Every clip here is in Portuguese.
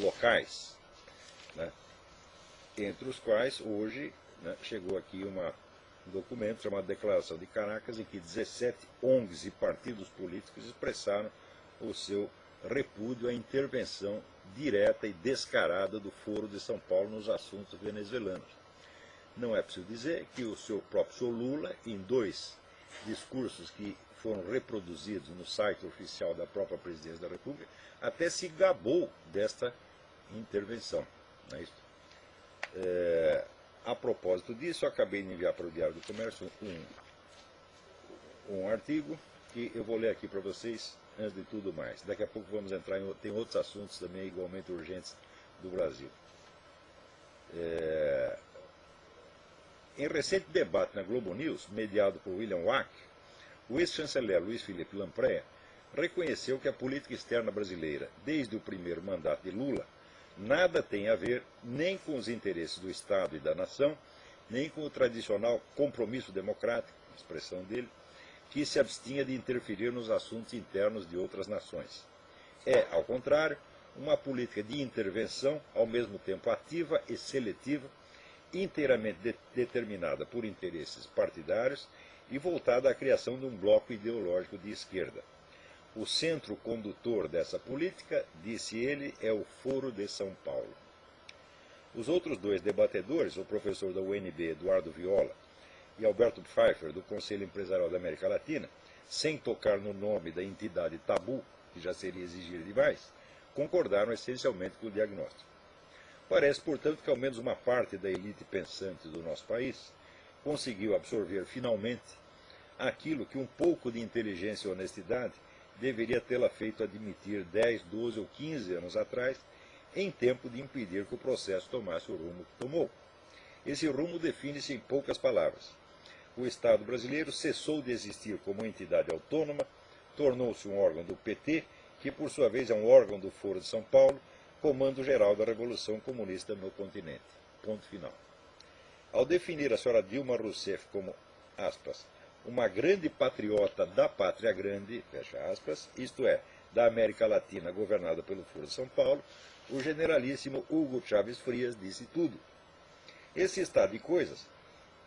locais, né, entre os quais hoje, né, chegou aqui um documento chamado Declaração de Caracas, em que 17 ONGs e partidos políticos expressaram o seu repúdio à intervenção direta e descarada do Foro de São Paulo nos assuntos venezuelanos. Não é preciso dizer que o seu próprio senhor Lula, em 2 discursos que foram reproduzidos no site oficial da própria Presidência da República, até se gabou desta intervenção. Não é isso? A propósito disso, eu acabei de enviar para o Diário do Comércio um artigo que eu vou ler aqui para vocês, antes de tudo mais. Daqui a pouco vamos entrar tem outros assuntos também igualmente urgentes do Brasil. Em recente debate na Globo News, mediado por William Wack, o ex-chanceler Luiz Felipe Lampreia reconheceu que a política externa brasileira, desde o primeiro mandato de Lula, nada tem a ver nem com os interesses do Estado e da nação, nem com o tradicional compromisso democrático, expressão dele, que se abstinha de interferir nos assuntos internos de outras nações. É, ao contrário, uma política de intervenção, ao mesmo tempo ativa e seletiva, inteiramente determinada por interesses partidários e voltada à criação de um bloco ideológico de esquerda. O centro condutor dessa política, disse ele, é o Foro de São Paulo. Os outros 2 debatedores, o professor da UNB, Eduardo Viola, e Alberto Pfeiffer, do Conselho Empresarial da América Latina, sem tocar no nome da entidade tabu, que já seria exigir demais, concordaram essencialmente com o diagnóstico. Parece, portanto, que ao menos uma parte da elite pensante do nosso país conseguiu absorver finalmente aquilo que um pouco de inteligência e honestidade deveria tê-la feito admitir 10, 12 ou 15 anos atrás, em tempo de impedir que o processo tomasse o rumo que tomou. Esse rumo define-se em poucas palavras. O Estado brasileiro cessou de existir como entidade autônoma, tornou-se um órgão do PT, que por sua vez é um órgão do Foro de São Paulo, comando geral da Revolução Comunista no continente. Ponto final. Ao definir a senhora Dilma Rousseff como, aspas, uma grande patriota da pátria grande, fecha aspas, isto é, da América Latina governada pelo Foro de São Paulo, o generalíssimo Hugo Chávez Frias disse tudo. Esse estado de coisas,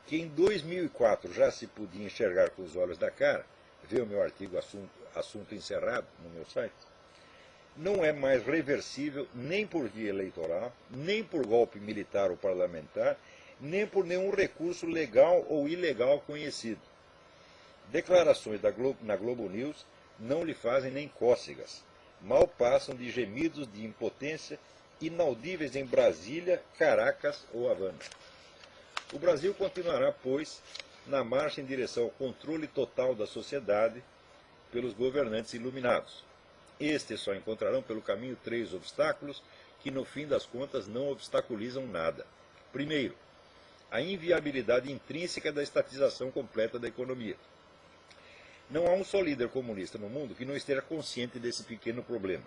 que em 2004 já se podia enxergar com os olhos da cara, vê o meu artigo assunto encerrado no meu site, não é mais reversível nem por via eleitoral, nem por golpe militar ou parlamentar, nem por nenhum recurso legal ou ilegal conhecido. Declarações na Globo News não lhe fazem nem cócegas, mal passam de gemidos de impotência inaudíveis em Brasília, Caracas ou Havana. O Brasil continuará, pois, na marcha em direção ao controle total da sociedade pelos governantes iluminados. Estes só encontrarão pelo caminho 3 obstáculos que, no fim das contas, não obstaculizam nada. Primeiro, a inviabilidade intrínseca da estatização completa da economia. Não há um só líder comunista no mundo que não esteja consciente desse pequeno problema,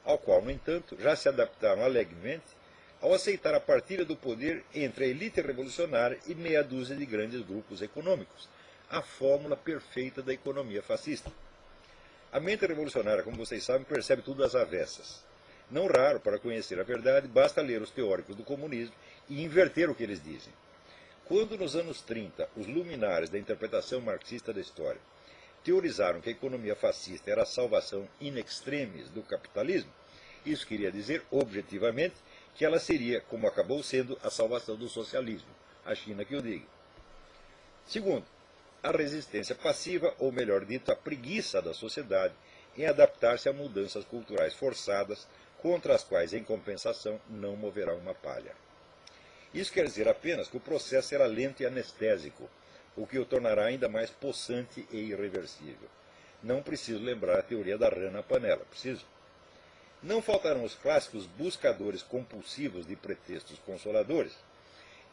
ao qual, no entanto, já se adaptaram alegremente ao aceitar a partilha do poder entre a elite revolucionária e meia dúzia de grandes grupos econômicos, a fórmula perfeita da economia fascista. A mente revolucionária, como vocês sabem, percebe tudo às avessas. Não raro, para conhecer a verdade, basta ler os teóricos do comunismo e inverter o que eles dizem. Quando, nos anos 30, os luminares da interpretação marxista da história teorizaram que a economia fascista era a salvação in extremis do capitalismo, isso queria dizer, objetivamente, que ela seria, como acabou sendo, a salvação do socialismo, a China que o diga. Segundo, a resistência passiva, ou melhor dito, a preguiça da sociedade em adaptar-se a mudanças culturais forçadas, contra as quais, em compensação, não moverá uma palha. Isso quer dizer apenas que o processo será lento e anestésico, o que o tornará ainda mais possante e irreversível. Não preciso lembrar a teoria da rã na panela, preciso? Não faltarão os clássicos buscadores compulsivos de pretextos consoladores,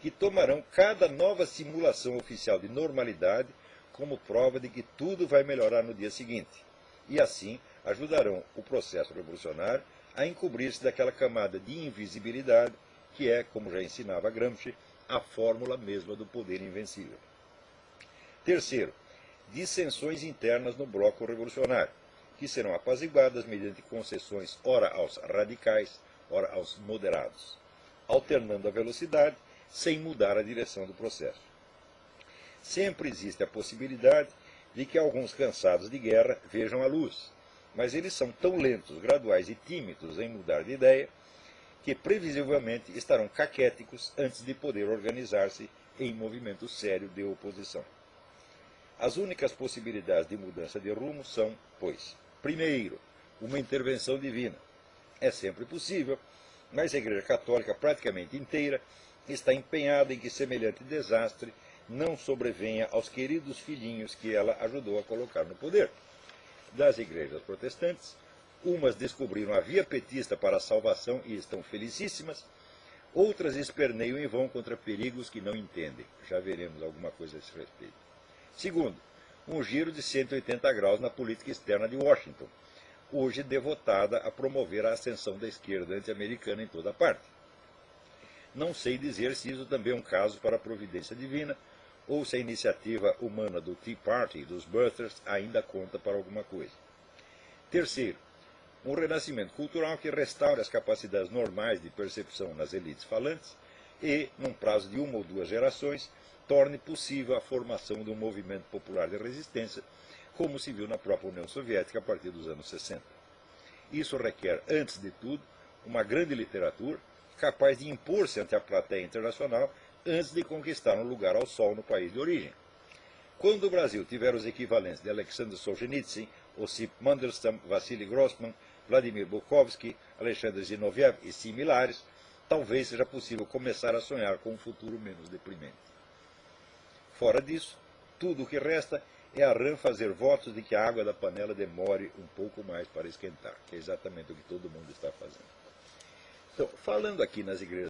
que tomarão cada nova simulação oficial de normalidade como prova de que tudo vai melhorar no dia seguinte, e assim ajudarão o processo revolucionário a encobrir-se daquela camada de invisibilidade que é, como já ensinava Gramsci, a fórmula mesma do poder invencível. Terceiro, dissensões internas no bloco revolucionário, que serão apaziguadas mediante concessões ora aos radicais, ora aos moderados, alternando a velocidade sem mudar a direção do processo. Sempre existe a possibilidade de que alguns cansados de guerra vejam a luz, mas eles são tão lentos, graduais e tímidos em mudar de ideia que previsivelmente estarão caquéticos antes de poder organizar-se em movimento sério de oposição. As únicas possibilidades de mudança de rumo são, pois, primeiro, uma intervenção divina. É sempre possível, mas a Igreja Católica praticamente inteira está empenhada em que semelhante desastre não sobrevenha aos queridos filhinhos que ela ajudou a colocar no poder. Das igrejas protestantes, umas descobriram a via petista para a salvação e estão felicíssimas, outras esperneiam e vão contra perigos que não entendem. Já veremos alguma coisa a esse respeito. Segundo, um giro de 180 graus na política externa de Washington, hoje devotada a promover a ascensão da esquerda anti-americana em toda parte. Não sei dizer se isso também é um caso para a providência divina, ou se a iniciativa humana do Tea Party, dos birthers, ainda conta para alguma coisa. Terceiro, um renascimento cultural que restaure as capacidades normais de percepção nas elites falantes e, num prazo de 1 ou 2 gerações, torne possível a formação de um movimento popular de resistência, como se viu na própria União Soviética a partir dos anos 60. Isso requer, antes de tudo, uma grande literatura capaz de impor-se ante a plateia internacional antes de conquistar um lugar ao sol no país de origem. Quando o Brasil tiver os equivalentes de Alexander Solzhenitsyn, Osip Mandelstam, Vassili Grossman, Vladimir Bukovsky, Alexander Zinoviev e similares, talvez seja possível começar a sonhar com um futuro menos deprimente. Fora disso, tudo o que resta é a rã fazer votos de que a água da panela demore um pouco mais para esquentar, que é exatamente o que todo mundo está fazendo. Então, falando aqui nas igrejas